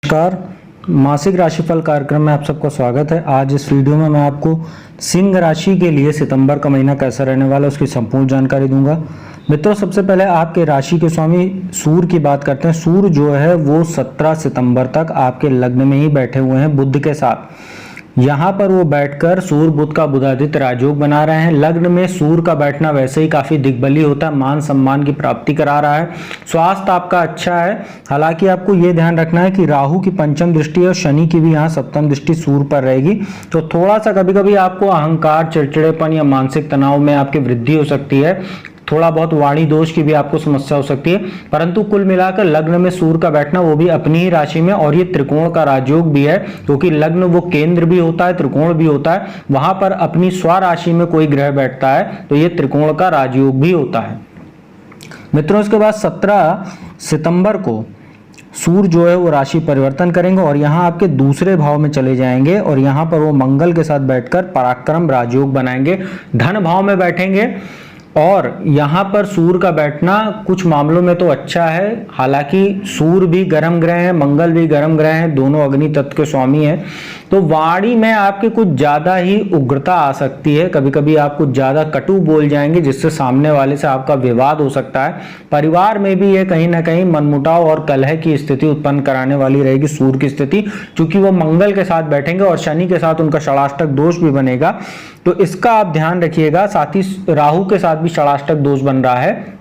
नमस्कार। मासिक राशिफल कार्यक्रम में आप सबका स्वागत है। आज इस वीडियो में मैं आपको सिंह राशि के लिए सितंबर का महीना कैसा रहने वाला है उसकी संपूर्ण जानकारी दूंगा। मित्रों, सबसे पहले आपके राशि के स्वामी सूर्य की बात करते हैं। सूर्य जो है वो 17 सितंबर तक आपके लग्न में ही बैठे हुए हैं बुध के साथ। यहाँ पर वो बैठकर सूर्य बुध का बुधादित्य राजयोग बना रहे हैं। लग्न में सूर्य का बैठना वैसे ही काफी दिग्बली होता है, मान सम्मान की प्राप्ति करा रहा है। स्वास्थ्य आपका अच्छा है। हालांकि आपको ये ध्यान रखना है कि राहु की पंचम दृष्टि और शनि की भी यहाँ सप्तम दृष्टि सूर्य पर रहेगी, तो थोड़ा सा कभी कभी आपको अहंकार, चिड़चिड़ेपन या मानसिक तनाव में आपकी वृद्धि हो सकती है। थोड़ा बहुत वाणी दोष की भी आपको समस्या हो सकती है, परंतु कुल मिलाकर लग्न में सूर्य का बैठना, वो भी अपनी ही राशि में, और ये त्रिकोण का राजयोग भी है, क्योंकि लग्न वो केंद्र भी होता है, त्रिकोण भी होता है। वहां पर अपनी स्वराशि में कोई ग्रह बैठता है तो ये त्रिकोण का राजयोग भी होता है। मित्रों, इसके बाद 17 सितंबर को सूर्य जो है वो राशि परिवर्तन करेंगे और यहाँ आपके दूसरे भाव में चले जाएंगे और यहाँ पर वो मंगल के साथ बैठकर पराक्रम राजयोग बनाएंगे। धन भाव में बैठेंगे और यहाँ पर सूर्य का बैठना कुछ मामलों में तो अच्छा है। हालांकि सूर्य भी गर्म ग्रह है, मंगल भी गर्म ग्रह है, दोनों अग्नि तत्व के स्वामी हैं, तो वाणी में आपके कुछ ज्यादा ही उग्रता आ सकती है। कभी कभी आप कुछ ज्यादा कटु बोल जाएंगे जिससे सामने वाले से आपका विवाद हो सकता है। परिवार में भी ये कहीं ना कहीं मनमुटाव और कलह की स्थिति उत्पन्न कराने वाली रहेगी सूर्य की स्थिति, क्योंकि वो मंगल के साथ बैठेंगे और शनि के साथ उनका षडाष्टक दोष भी बनेगा, तो इसका आप ध्यान रखिएगा। साथ ही राहु के साथ भी षडाष्टक दोष बन रहा है।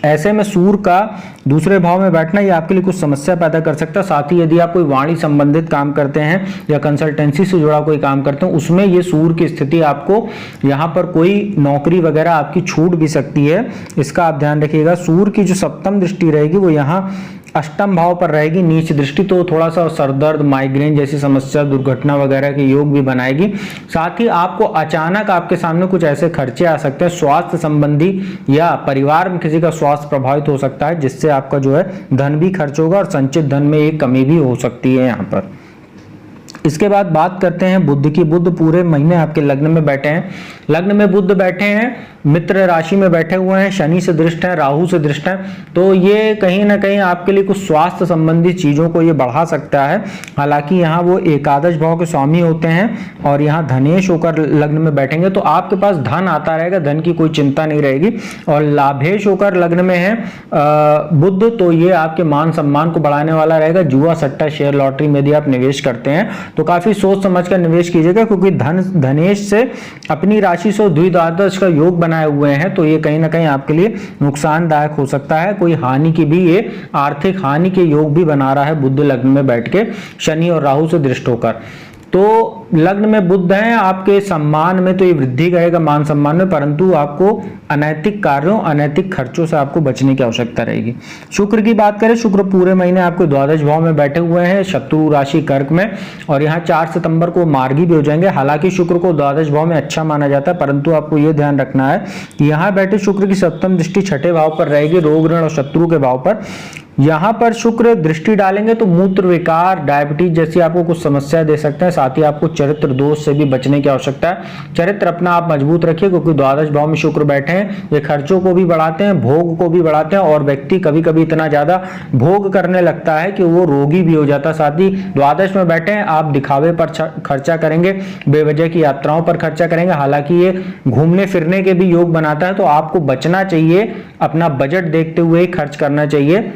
ऐसे में सूर्य का दूसरे भाव में बैठना ये आपके लिए कुछ समस्या पैदा कर सकता है। साथ ही यदि आप कोई वाणी संबंधित काम करते हैं या कंसल्टेंसी से जुड़ा कोई काम करते हैं, उसमें ये सूर्य की स्थिति आपको यहाँ पर कोई नौकरी वगैरह आपकी छूट भी सकती है, इसका आप ध्यान रखिएगा। सूर्य की जो सप्तम दृष्टि रहेगी वो यहाँ अष्टम भाव पर रहेगी, नीच दृष्टि, तो थोड़ा सा सरदर्द, माइग्रेन जैसी समस्या, दुर्घटना वगैरह के योग भी बनाएगी। साथ ही आपको अचानक आपके सामने कुछ ऐसे खर्चे आ सकते हैं स्वास्थ्य संबंधी, या परिवार में किसी का स्वास्थ्य प्रभावित हो सकता है, जिससे आपका जो है धन भी खर्च होगा और संचित धन में एक कमी भी हो सकती है यहाँ पर। इसके बाद बात करते हैं बुध की। बुध पूरे महीने आपके लग्न में बैठे हैं। लग्न में बुध बैठे हैं, मित्र राशि में बैठे हुए हैं, शनि से दृष्ट है, राहु से दृष्ट है, तो ये कहीं ना कहीं आपके लिए कुछ स्वास्थ्य संबंधी चीजों को ये बढ़ा सकता है। हालांकि यहाँ वो एकादश भाव के स्वामी होते हैं और यहाँ धनेश होकर लग्न में बैठेंगे, तो आपके पास धन आता रहेगा, धन की कोई चिंता नहीं रहेगी। और लाभेश होकर लग्न में है बुध, तो ये आपके मान सम्मान को बढ़ाने वाला रहेगा। जुआ, सट्टा, शेयर, लॉटरी में यदि आप निवेश करते हैं तो काफी सोच समझ कर निवेश कीजिएगा, क्योंकि धनेश से अपनी राशि से द्विद्वादश का योग बनाए हुए हैं, तो ये कहीं ना कहीं आपके लिए नुकसानदायक हो सकता है। कोई हानि की भी, ये आर्थिक हानि के योग भी बना रहा है बुध लग्न में बैठ के शनि और राहु से दृष्ट होकर। तो लग्न में बुध है, आपके सम्मान में तो ये वृद्धि करेगा, मान सम्मान में, परंतु आपको अनैतिक कार्यों, अनैतिक खर्चों से आपको बचने की आवश्यकता रहेगी। शुक्र की बात करें, शुक्र पूरे महीने आपके द्वादश भाव में बैठे हुए हैं, शत्रु राशि कर्क में, और यहाँ 4 सितंबर को मार्गी भी हो जाएंगे। हालांकि शुक्र को द्वादश भाव में अच्छा माना जाता है, परंतु आपको यह ध्यान रखना है कि यहाँ बैठे शुक्र की सप्तम दृष्टि छठे भाव पर रहेगी, रोग, ऋण और शत्रु के भाव पर। यहाँ पर शुक्र दृष्टि डालेंगे तो मूत्र विकार, डायबिटीज जैसी आपको कुछ समस्या दे सकते हैं। साथ ही आपको चरित्र दोष से भी बचने की आवश्यकता है। चरित्र अपना आप मजबूत रखिए, क्योंकि द्वादश भाव में शुक्र बैठे हैं, ये खर्चों को भी बढ़ाते हैं, भोग को भी बढ़ाते हैं, और व्यक्ति कभी कभी इतना ज्यादा भोग करने लगता है कि वो रोगी भी हो जाता है। साथ ही द्वादश में बैठे हैं, आप दिखावे पर खर्चा करेंगे, बेवजह की यात्राओं पर खर्चा करेंगे। हालांकि ये घूमने फिरने के भी योग बनाता है, तो आपको बचना चाहिए, अपना बजट देखते हुए ही खर्च करना चाहिए,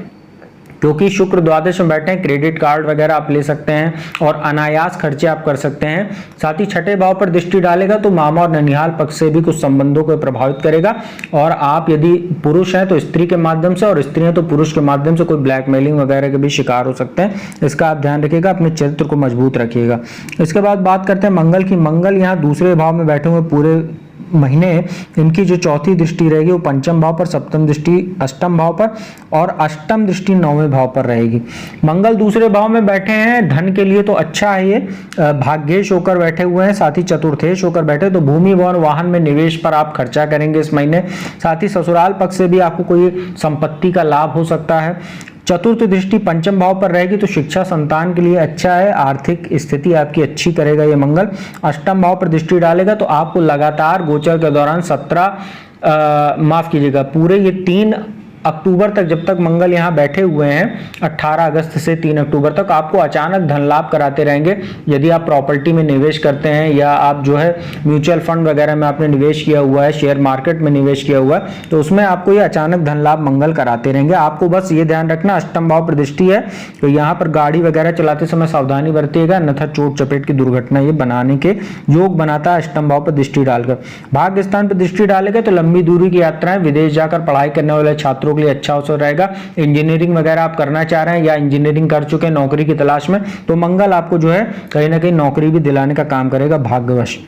क्योंकि शुक्र द्वादश में बैठे हैं। क्रेडिट कार्ड वगैरह आप ले सकते हैं और अनायास खर्चे आप कर सकते हैं। साथ ही छठे भाव पर दृष्टि डालेगा तो मामा और ननिहाल पक्ष से भी कुछ संबंधों को प्रभावित करेगा, और आप यदि पुरुष हैं तो स्त्री के माध्यम से, और स्त्री हैं तो पुरुष के माध्यम से कोई ब्लैकमेलिंग वगैरह के भी शिकार हो सकते हैं। इसका आप ध्यान रखिएगा, अपने चरित्र को मजबूत रखिएगा। इसके बाद बात करते हैं मंगल की। मंगल यहाँ दूसरे भाव में बैठे हुए पूरे महीने, इनकी जो चौथी दृष्टि रहेगी वो पंचम भाव पर, सप्तम दृष्टि अष्टम भाव पर, और अष्टम दृष्टि नौवें भाव पर रहेगी। मंगल दूसरे भाव में बैठे हैं, धन के लिए तो अच्छा है, ये भाग्येश होकर बैठे हुए हैं, साथ ही चतुर्थेश होकर बैठे, तो भूमि भवन वाहन में निवेश पर आप खर्चा करेंगे इस महीने। साथ ही ससुराल पक्ष से भी आपको कोई संपत्ति का लाभ हो सकता है। चतुर्थ दृष्टि पंचम भाव पर रहेगी, तो शिक्षा संतान के लिए अच्छा है, आर्थिक स्थिति आपकी अच्छी करेगा ये मंगल। अष्टम भाव पर दृष्टि डालेगा तो आपको लगातार गोचर के दौरान 17 माफ कीजिएगा पूरे ये 3 अक्टूबर तक, जब तक मंगल यहाँ बैठे हुए हैं 18 अगस्त से 3 अक्टूबर तक, आपको अचानक धन लाभ कराते रहेंगे। यदि आप प्रॉपर्टी में निवेश करते हैं या आप जो है म्यूचुअल फंड वगैरह में आपने निवेश किया हुआ है, शेयर मार्केट में निवेश किया हुआ है, तो उसमें आपको ये अचानक धन लाभ मंगल कराते रहेंगे। आपको बस ये ध्यान रखना, अष्टम भाव पर दृष्टि है तो यहाँ पर गाड़ी वगैरह चलाते समय सावधानी बरतिएगा, अन्यथा चोट चपेट की दुर्घटना ये बनाने के योग बनाता है अष्टम भाव पर दृष्टि डालकर। भाग्य स्थान पर दृष्टि डालेगा तो लंबी दूरी की यात्राएं, विदेश जाकर पढ़ाई करने वाले छात्रों के लिए अच्छा अवसर रहेगा। इंजीनियरिंग वगैरह आप करना चाह रहे हैं या इंजीनियरिंग कर चुके हैं नौकरी की तलाश में, तो मंगल आपको जो है कहीं ना कहीं नौकरी भी दिलाने का काम करेगा भाग्यवश।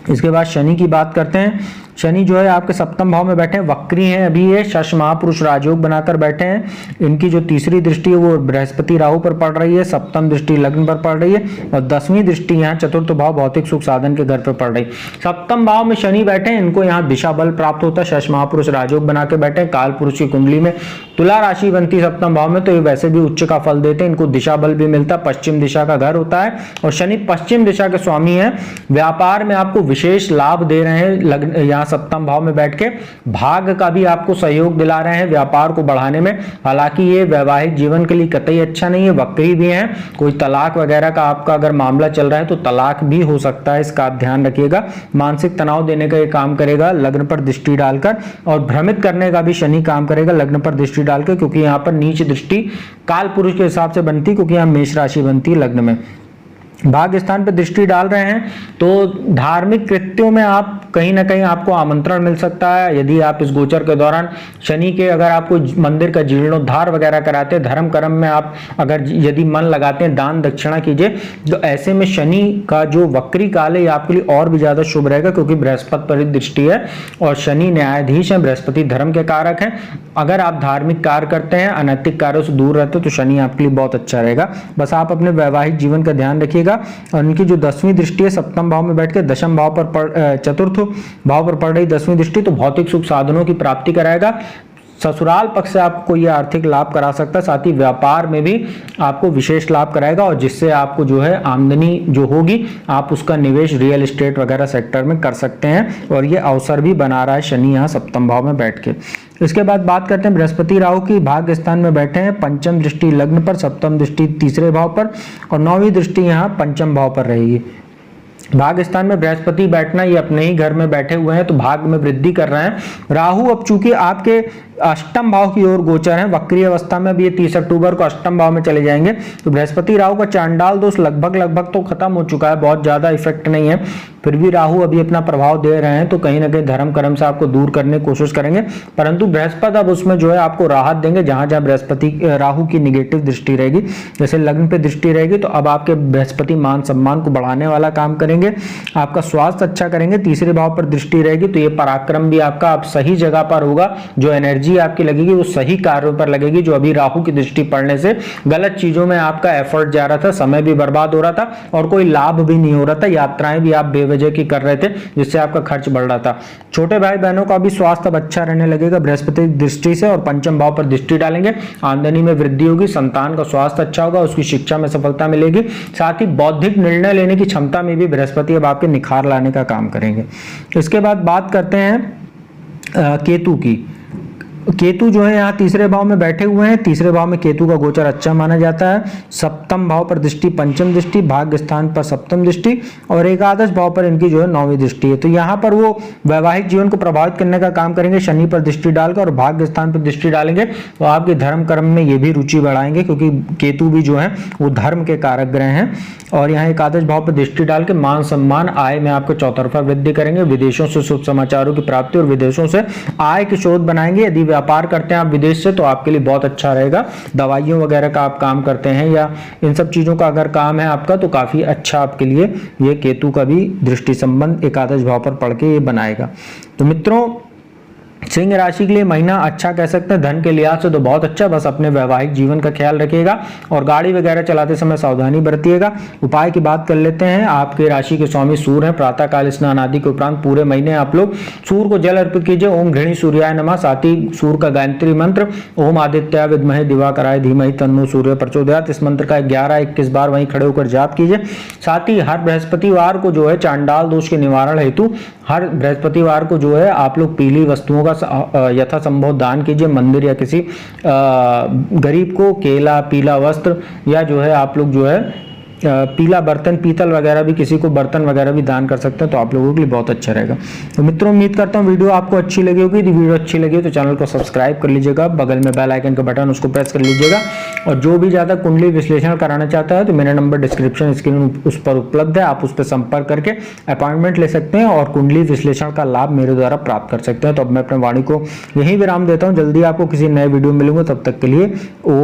इसके बाद शनि की बात करते हैं। शनि जो है आपके सप्तम भाव में बैठे हैं, वक्री हैं अभी, ये शश महापुरुष राजयोग बनाकर बैठे हैं। इनकी जो तीसरी दृष्टि है वो बृहस्पति राहु पर पड़ रही है, सप्तम दृष्टि लग्न पर पड़ रही है और 10वीं दृष्टि यहाँ चतुर्थ भाव भौतिक सुख साधन के घर पर पड़ रही है। सप्तम भाव में शनि बैठे हैं, इनको यहाँ दिशा बल प्राप्त होता है, शश महापुरुष राजयोग बना के बैठे हैं। काल पुरुष की कुंडली में तुला राशि बनती सप्तम भाव में, तो ये वैसे भी उच्च का फल देते हैं, इनको दिशा बल भी मिलता है, पश्चिम दिशा का घर होता है और शनि पश्चिम दिशा के स्वामी है। व्यापार में आपको विशेष लाभ दे रहे हैं, यहाँ सप्तम भाव में बैठ के भाग का भी आपको सहयोग दिला रहे हैं व्यापार को बढ़ाने में। हालांकि ये वैवाहिक जीवन के लिए कतई अच्छा नहीं है, वक्री भी है, कोई तलाक वगैरह का आपका अगर मामला चल रहा है तो तलाक भी हो सकता है, इसका आप ध्यान रखिएगा। मानसिक तनाव देने का ये काम करेगा लग्न पर दृष्टि डालकर, और भ्रमित करने का भी शनि काम करेगा लग्न पर दृष्टि डालकर, क्योंकि यहाँ पर नीच दृष्टि काल पुरुष के हिसाब से बनती है, क्योंकि यहाँ मेष राशि बनती है लग्न में। भाग्य स्थान पर दृष्टि डाल रहे हैं तो धार्मिक कृत्यों में आप कहीं ना कहीं आपको आमंत्रण मिल सकता है। यदि आप इस गोचर के दौरान शनि के अगर आपको मंदिर का जीर्णोद्धार वगैरह कराते हैं, धर्म कर्म में आप अगर यदि मन लगाते हैं, दान दक्षिणा कीजिए, तो ऐसे में शनि का जो वक्री काल है आपके लिए और भी ज्यादा शुभ रहेगा, क्योंकि बृहस्पति पर दृष्टि है और शनि न्यायाधीश है, बृहस्पति धर्म के कारक हैं। अगर आप धार्मिक कार्य करते हैं, अनैतिक कार्यों से दूर रहते हैं, तो शनि आपके लिए बहुत अच्छा रहेगा। बस आप अपने वैवाहिक जीवन का ध्यान रखिएगा। और इनकी जो 10वीं दृष्टि है सप्तम भाव में बैठ के दशम भाव पर चतुर्थ भाव पर पड़ रही 10वीं दृष्टि, तो भौतिक सुख साधनों की प्राप्ति कराएगा। ससुराल पक्ष से आपको ये आर्थिक लाभ करा सकता है, साथ ही व्यापार में भी आपको विशेष लाभ कराएगा, और जिससे आपको जो है आमदनी जो होगी आप उसका निवेश रियल एस्टेट वगैरह सेक्टर में कर सकते हैं, और ये अवसर भी बना रहा है शनि यहाँ सप्तम भाव में बैठ के। इसके बाद बात करते हैं बृहस्पति राहु की। भाग्य स्थान में बैठे हैं, पंचम दृष्टि लग्न पर, सप्तम दृष्टि तीसरे भाव पर और 9वीं दृष्टि यहाँ पंचम भाव पर रहेगी। भाग्य स्थान में बृहस्पति बैठना, ये अपने ही घर में बैठे हुए हैं तो भाग्य में वृद्धि कर रहे हैं। राहु अब चूंकि आपके अष्टम भाव की ओर गोचर है, वक्री अवस्था में, अब ये 30 अक्टूबर को अष्टम भाव में चले जाएंगे, तो बृहस्पति राहु का चांडाल दोष लगभग तो खत्म हो चुका है, बहुत ज्यादा इफेक्ट नहीं है, फिर भी राहु अभी अपना प्रभाव दे रहे हैं, तो कहीं ना कहीं धर्म कर्म से आपको दूर करने की कोशिश करेंगे, परंतु बृहस्पति अब उसमें जो है आपको राहत देंगे। जहां जहां बृहस्पति राहु की निगेटिव दृष्टि रहेगी, जैसे लग्न पे दृष्टि रहेगी, तो अब आपके बृहस्पति मान सम्मान को बढ़ाने वाला काम करेंगे, आपका स्वास्थ्य अच्छा करेंगे। तीसरे भाव पर दृष्टि रहेगी तो ये पराक्रम भी आपका आप सही जगह पर होगा, जो एनर्जी आपकी लगेगी वो सही कार्यों पर लगेगी, जो अभी राहु की दृष्टि पड़ने से गलत चीजों में आपका एफर्ट जा रहा था, समय भी बर्बाद हो रहा था और कोई लाभ भी नहीं हो रहा था, यात्राएं भी आप बेवजह की कर रहे थे जिससे आपका खर्च बढ़ रहा था। छोटे भाई बहनों का भी स्वास्थ्य अब अच्छा रहने लगेगा बृहस्पति दृष्टि से, और पंचम भाव पर दृष्टि डालेंगे, आमदनी में वृद्धि होगी, संतान का स्वास्थ्य अच्छा होगा, उसकी शिक्षा में सफलता मिलेगी, साथ ही बौद्धिक निर्णय लेने की क्षमता में भी बृहस्पति अब आपके निखार लाने का काम करेंगे। इसके बाद बात करते हैं केतु की। केतु जो है यहाँ तीसरे भाव में बैठे हुए हैं, तीसरे भाव में केतु का गोचर अच्छा माना जाता है। सप्तम भाव पर दृष्टि पंचम दृष्टि, भाग्य स्थान पर सप्तम दृष्टि और एकादश भाव पर इनकी जो है 9वीं दृष्टि है। तो यहाँ पर वो वैवाहिक जीवन को प्रभावित करने का काम करेंगे, शनि पर दृष्टि डालकर, और भाग्य स्थान पर दृष्टि डालेंगे तो आपके धर्म कर्म में ये भी रुचि बढ़ाएंगे, क्योंकि केतु भी जो है वो धर्म के कारक ग्रह हैं। और यहाँ एकादश भाव पर दृष्टि डाल के मान सम्मान आय में आपको चौतरफा वृद्धि करेंगे, विदेशों से शुभ समाचारों की प्राप्ति और विदेशों से आय के स्रोत बनाएंगे। यदि व्यापार करते हैं आप विदेश से तो आपके लिए बहुत अच्छा रहेगा। दवाइयों वगैरह का आप काम करते हैं या इन सब चीजों का अगर काम है आपका तो काफी अच्छा आपके लिए ये केतु का भी दृष्टि संबंध एकादश भाव पर पड़ के ये बनाएगा। तो मित्रों, सिंह राशि के लिए महीना अच्छा कह सकते हैं, धन के लिहाज से तो बहुत अच्छा, बस अपने वैवाहिक जीवन का ख्याल रखिएगा और गाड़ी वगैरह चलाते समय सावधानी बरतिएगा। उपाय की बात कर लेते हैं। आपके राशि के स्वामी सूर्य हैं, प्रातः काल स्नान आदि के उपरांत पूरे महीने आप लोग सूर्य को जल अर्पित कीजिए। ओम घृणी सूर्याय नमः, साथ ही सूर्य का गायत्री मंत्र ओम आदित्य विद्महे दिवाकराय धीमहि तन्नो सूर्य प्रचोदयात्, इस मंत्र का 11-21 बार वहीं खड़े होकर जाप कीजिए। साथ ही हर बृहस्पतिवार को जो है चांडाल दोष के निवारण हेतु हर बृहस्पतिवार को जो है आप लोग पीली वस्तुओं का यथासंभव दान कीजिए। मंदिर या किसी गरीब को केला, पीला वस्त्र या जो है आप लोग जो है पीला बर्तन, पीतल वगैरह भी, किसी को बर्तन वगैरह भी दान कर सकते हैं, तो आप लोगों के लिए बहुत अच्छा रहेगा। तो मित्रों उम्मीद करता हूँ वीडियो आपको अच्छी लगी होगी। यदि वीडियो अच्छी लगी हो तो चैनल को सब्सक्राइब कर लीजिएगा, बगल में बेल आइकन का बटन उसको प्रेस कर लीजिएगा। और जो भी ज़्यादा कुंडली विश्लेषण कराना चाहता है तो मेरा नंबर डिस्क्रिप्शन स्क्रीन उस पर उपलब्ध है, आप उस पर संपर्क करके अपॉइंटमेंट ले सकते हैं और कुंडली विश्लेषण का लाभ मेरे द्वारा प्राप्त कर सकते हैं। तो अब मैं अपने वाणी को यही विराम देता हूँ, जल्दी आपको किसी नए वीडियो में मिलूंगा, तब तक के लिए ओम